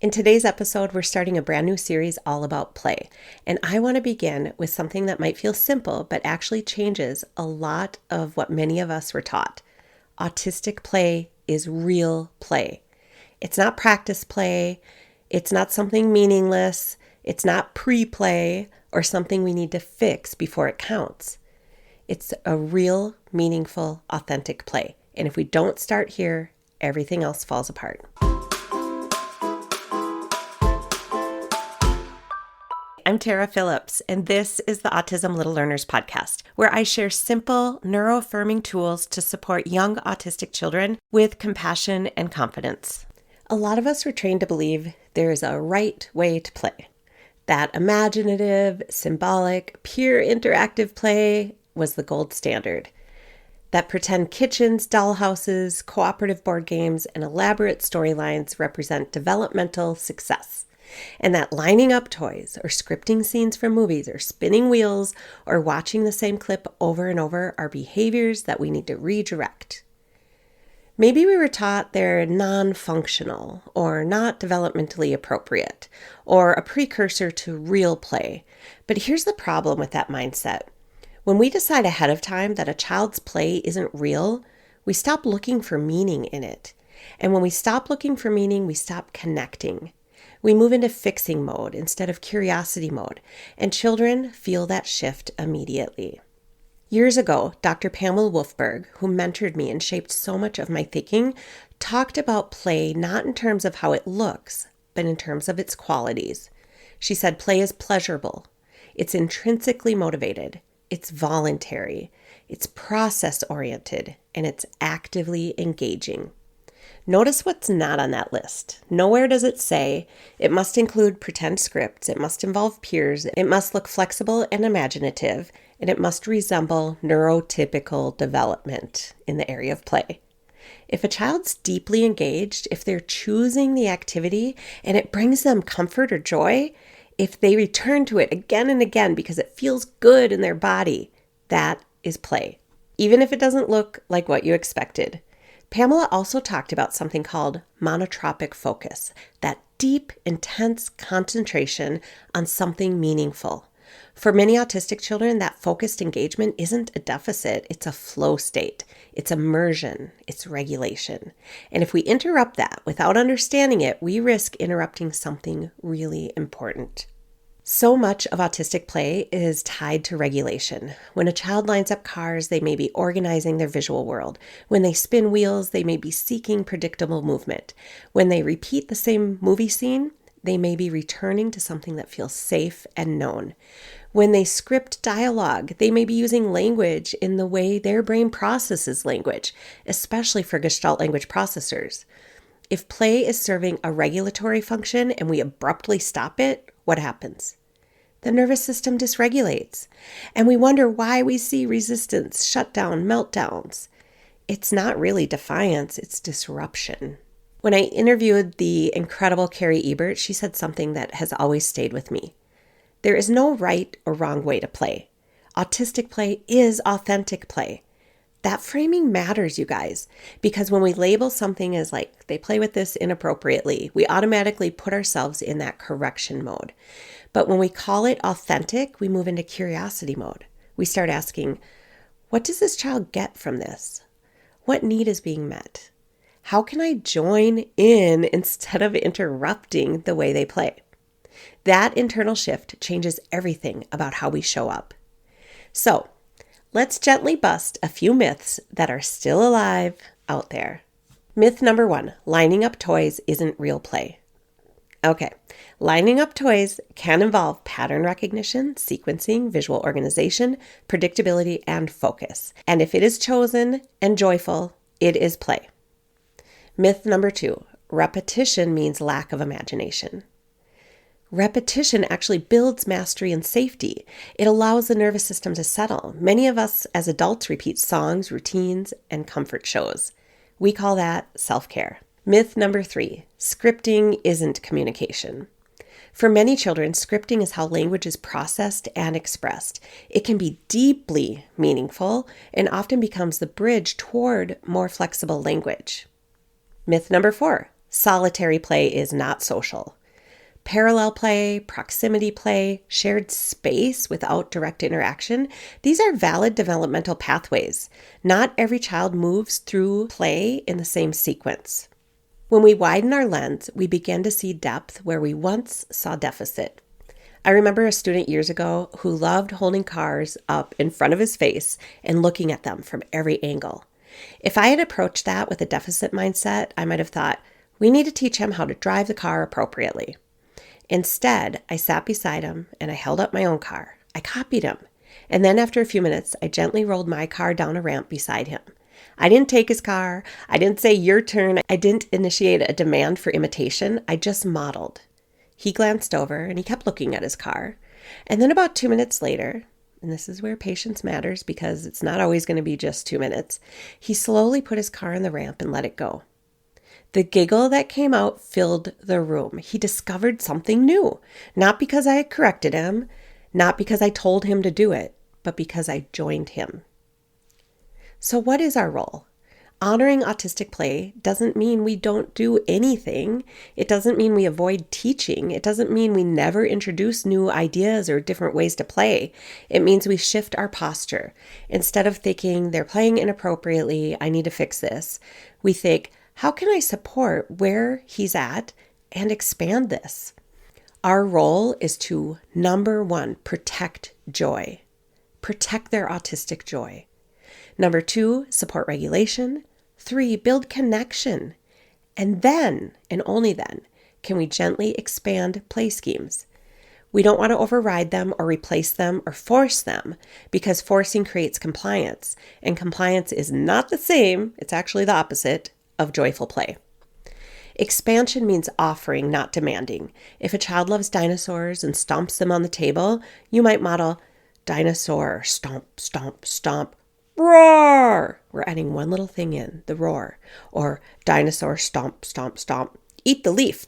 In today's episode, we're starting a brand new series all about play, and I want to begin with something that might feel simple, but actually changes a lot of what many of us were taught. Autistic play is real play. It's not practice play. It's not something meaningless. It's not pre-play or something we need to fix before it counts. It's a real, meaningful, authentic play. And if we don't start here, everything else falls apart. I'm Tara Phillips, and this is the Autism Little Learners podcast, where I share simple, neuro-affirming tools to support young autistic children with compassion and confidence. A lot of us were trained to believe there is a right way to play. That imaginative, symbolic, pure interactive play was the gold standard. That pretend kitchens, dollhouses, cooperative board games, and elaborate storylines represent developmental success. And that lining up toys or scripting scenes from movies or spinning wheels or watching the same clip over and over are behaviors that we need to redirect. Maybe we were taught they're non-functional or not developmentally appropriate or a precursor to real play. But here's the problem with that mindset. When we decide ahead of time that a child's play isn't real, we stop looking for meaning in it. And when we stop looking for meaning, we stop connecting. We move into fixing mode instead of curiosity mode, and children feel that shift immediately. Years ago, Dr. Pamela Wolfberg, who mentored me and shaped so much of my thinking, talked about play not in terms of how it looks, but in terms of its qualities. She said play is pleasurable, it's intrinsically motivated, it's voluntary, it's process-oriented, and it's actively engaging. Notice what's not on that list. Nowhere does it say it must include pretend scripts, it must involve peers, it must look flexible and imaginative, and it must resemble neurotypical development in the area of play. If a child's deeply engaged, if they're choosing the activity and it brings them comfort or joy, if they return to it again and again because it feels good in their body, that is play, even if it doesn't look like what you expected. Pamela also talked about something called monotropic focus, that deep, intense concentration on something meaningful. For many autistic children, that focused engagement isn't a deficit, it's a flow state, it's immersion, it's regulation. And if we interrupt that without understanding it, we risk interrupting something really important. So much of autistic play is tied to regulation. When a child lines up cars, they may be organizing their visual world. When they spin wheels, they may be seeking predictable movement. When they repeat the same movie scene, they may be returning to something that feels safe and known. When they script dialogue, they may be using language in the way their brain processes language, especially for Gestalt language processors. If play is serving a regulatory function and we abruptly stop it, what happens? The nervous system dysregulates, and we wonder why we see resistance, shutdown, meltdowns. It's not really defiance, it's disruption. When I interviewed the incredible Carrie Ebert, she said something that has always stayed with me. There is no right or wrong way to play. Autistic play is authentic play. That framing matters, you guys, because when we label something as like, they play with this inappropriately, we automatically put ourselves in that correction mode. But when we call it authentic, we move into curiosity mode. We start asking, what does this child get from this? What need is being met? How can I join in instead of interrupting the way they play? That internal shift changes everything about how we show up. So, let's gently bust a few myths that are still alive out there. Myth number 1, lining up toys isn't real play. Okay, lining up toys can involve pattern recognition, sequencing, visual organization, predictability, and focus. And if it is chosen and joyful, it is play. Myth number 2, repetition means lack of imagination. Repetition actually builds mastery and safety. It allows the nervous system to settle. Many of us as adults repeat songs, routines, and comfort shows. We call that self-care. Myth number 3, scripting isn't communication. For many children, scripting is how language is processed and expressed. It can be deeply meaningful and often becomes the bridge toward more flexible language. Myth number 4, Solitary play is not social. Parallel play, proximity play, shared space without direct interaction, these are valid developmental pathways. Not every child moves through play in the same sequence. When we widen our lens, we begin to see depth where we once saw deficit. I remember a student years ago who loved holding cars up in front of his face and looking at them from every angle. If I had approached that with a deficit mindset, I might have thought, we need to teach him how to drive the car appropriately. Instead, I sat beside him and I held up my own car. I copied him. And then after a few minutes, I gently rolled my car down a ramp beside him. I didn't take his car. I didn't say, your turn. I didn't initiate a demand for imitation. I just modeled. He glanced over and he kept looking at his car. And then about 2 minutes later, and this is where patience matters because it's not always going to be just 2 minutes, he slowly put his car on the ramp and let it go. The giggle that came out filled the room. He discovered something new, not because I had corrected him, not because I told him to do it, but because I joined him. So what is our role? Honoring autistic play doesn't mean we don't do anything. It doesn't mean we avoid teaching. It doesn't mean we never introduce new ideas or different ways to play. It means we shift our posture. Instead of thinking they're playing inappropriately, I need to fix this, we think, how can I support where he's at and expand this? Our role is to, number 1, protect joy. Protect their autistic joy. Number 2, support regulation. 3, build connection. And then, and only then, can we gently expand play schemes. We don't want to override them or replace them or force them because forcing creates compliance. And compliance is not the same, it's actually the opposite, of joyful play. Expansion means offering, not demanding. If a child loves dinosaurs and stomps them on the table, you might model dinosaur, stomp, stomp, stomp, roar. We're adding one little thing in, the roar. Or dinosaur, stomp, stomp, stomp, eat the leaf.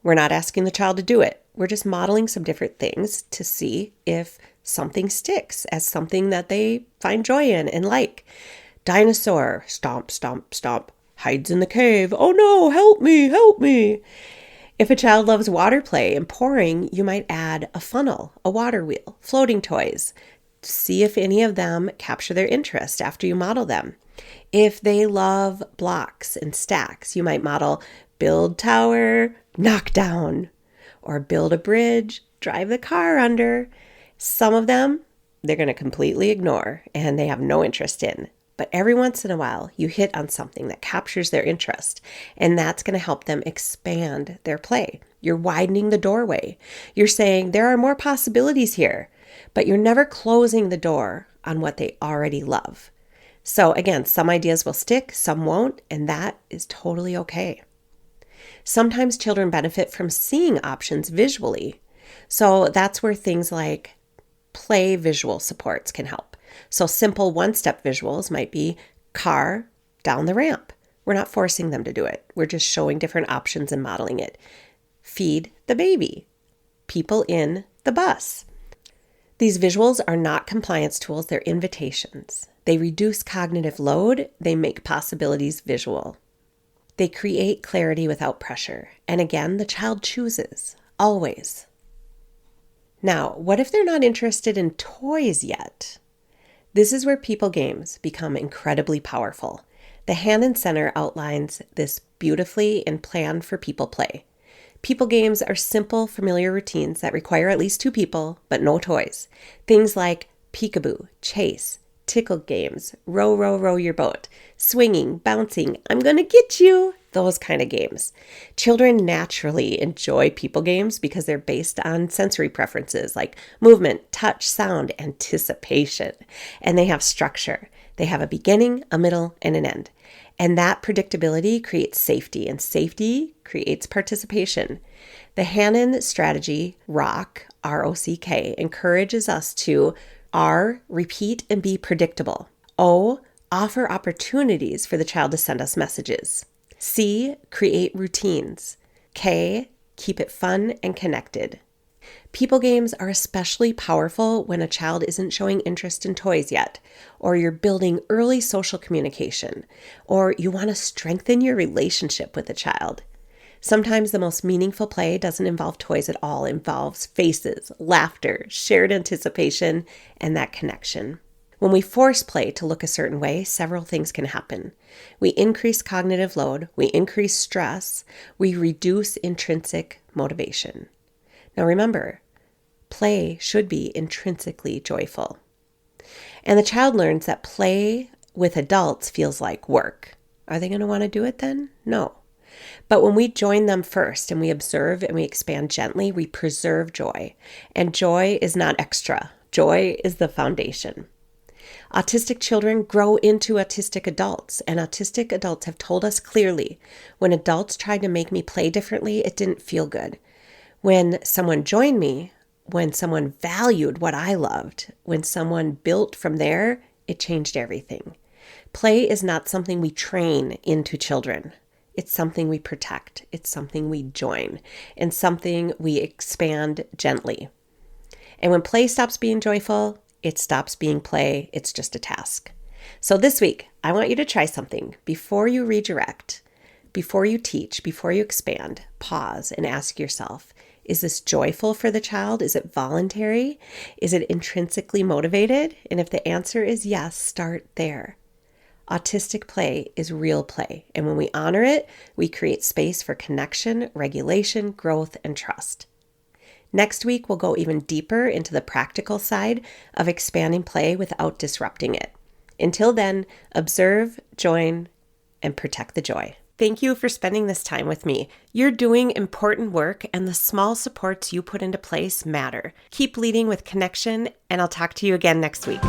We're not asking the child to do it. We're just modeling some different things to see if something sticks as something that they find joy in and like. Dinosaur, stomp, stomp, stomp, hides in the cave. Oh no, help me, help me. If a child loves water play and pouring, you might add a funnel, a water wheel, floating toys. See if any of them capture their interest after you model them. If they love blocks and stacks, you might model build tower, knock down, or build a bridge, drive the car under. Some of them, they're going to completely ignore and they have no interest in. But every once in a while, you hit on something that captures their interest, and that's going to help them expand their play. You're widening the doorway. You're saying there are more possibilities here, but you're never closing the door on what they already love. So again, some ideas will stick, some won't, and that is totally okay. Sometimes children benefit from seeing options visually. So that's where things like play visual supports can help. So simple one-step visuals might be car down the ramp. We're not forcing them to do it. We're just showing different options and modeling it. Feed the baby. People in the bus. These visuals are not compliance tools, they're invitations. They reduce cognitive load, they make possibilities visual. They create clarity without pressure. And again, the child chooses, always. Now, what if they're not interested in toys yet? This is where people games become incredibly powerful. The hand in center outlines this beautifully in Plan for People play. People games are simple, familiar routines that require at least 2 people, but no toys. Things like peekaboo, chase, tickle games, row, row, row your boat, swinging, bouncing, I'm gonna get you, those kind of games. Children naturally enjoy people games because they're based on sensory preferences like movement, touch, sound, anticipation, and they have structure. They have a beginning, a middle, and an end. And that predictability creates safety, and safety creates participation. The Hannon strategy, ROCK, R-O-C-K, encourages us to R, repeat and be predictable. O, offer opportunities for the child to send us messages. C, create routines. K, keep it fun and connected. People games are especially powerful when a child isn't showing interest in toys yet, or you're building early social communication, or you want to strengthen your relationship with a child. Sometimes the most meaningful play doesn't involve toys at all. It involves faces, laughter, shared anticipation, and that connection. When we force play to look a certain way, several things can happen. We increase cognitive load, we increase stress, we reduce intrinsic motivation. Now remember, play should be intrinsically joyful. And the child learns that play with adults feels like work. Are they going to want to do it then? No. But when we join them first and we observe and we expand gently, we preserve joy. And joy is not extra. Joy is the foundation. Autistic children grow into autistic adults, and autistic adults have told us clearly, when adults tried to make me play differently, it didn't feel good. When someone joined me, when someone valued what I loved, when someone built from there, it changed everything. Play is not something we train into children. It's something we protect. It's something we join, and something we expand gently. And when play stops being joyful, it stops being play. It's just a task. So this week, I want you to try something. Before you redirect, before you teach, before you expand, pause and ask yourself, is this joyful for the child? Is it voluntary? Is it intrinsically motivated? And if the answer is yes, start there. Autistic play is real play, and when we honor it, we create space for connection, regulation, growth, and trust. Next week, we'll go even deeper into the practical side of expanding play without disrupting it. Until then, observe, join, and protect the joy. Thank you for spending this time with me. You're doing important work, and the small supports you put into place matter. Keep leading with connection, and I'll talk to you again next week.